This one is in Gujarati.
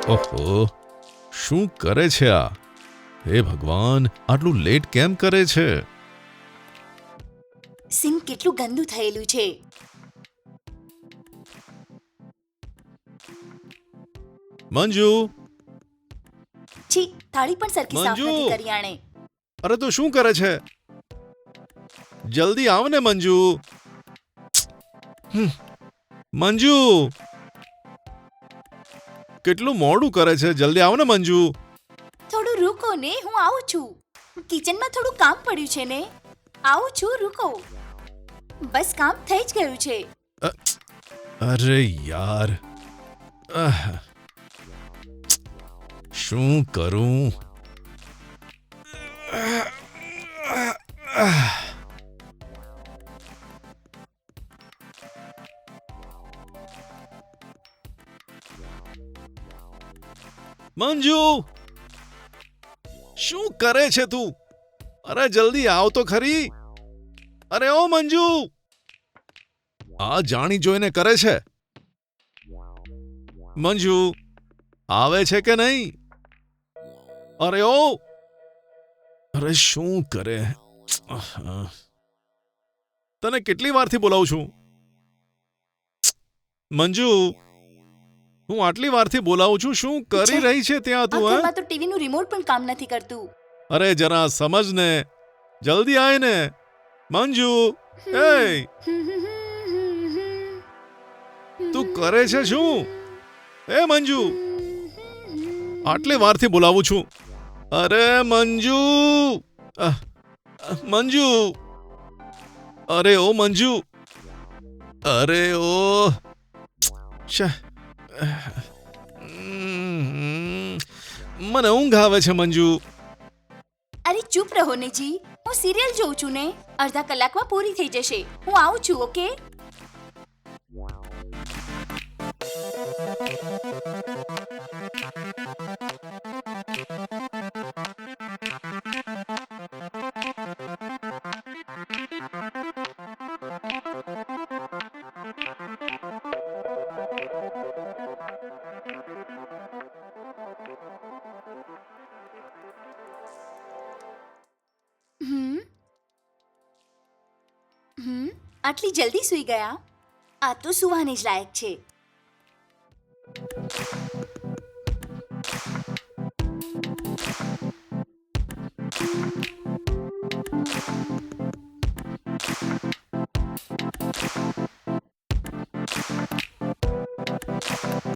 ઓહો, શું કરે છે આ? હે ભગવાન, આટલું લેટ કેમ કરે છે? સિંક કેટલું ગંદુ થયેલું છે. મંજુ, છી, થાળી પણ સરખી સાફ મંજુ! નથી કરી આણે. અરે તું શું કરે છે? જલ્દી આવ ને મંજુ. મંજુ, કેટલું મોડું કરે છે, જલ્દી આવ ને મંજુ. થોડું રૂકો ને, હું આવું છું. કિચનમાં થોડું કામ પડ્યું છે ને, આવું છું, રૂકો. બસ કામ થઈ જ ગયું છે. અરે યાર, શું કરું? મંજુ, શું કરે છે તું? અરે જલ્દી આવ તો ખરી. અરે ઓ મંજુ, આ જાણી જોઈને કરે છે. મંજુ, આવે છે કે નહીં? અરે ઓ, અરે શું કરે? તને કેટલી વારથી બોલાવું છું? મંજુ, હું આટલી વારથી બોલાવું છું, શું કરી રહી છે ત્યાં આ તું? હે? ઘરમાં તો ટીવીનું રિમોટ પણ કામ નથી કરતું. અરે જરા સમજ ને, જલ્દી આય ને. મંજુ, એ તું કરે છે શું? એ મંજુ, આટલી વારથી બોલાવું છું. અરે મંજુ, મંજુ, અરે ઓ મંજુ, અરે ઓ શે. મને ઊંઘ આવે છે મંજુ. અરે ચૂપ રહો ને જી, હું સિરિયલ જોઉં છું ને. અડધા કલાકમાં પૂરી થઈ જશે. હું આવું છું, ઓકે? આટલી જલ્દી સૂઈ ગયા? આ તો સુવાને જ લાયક છે.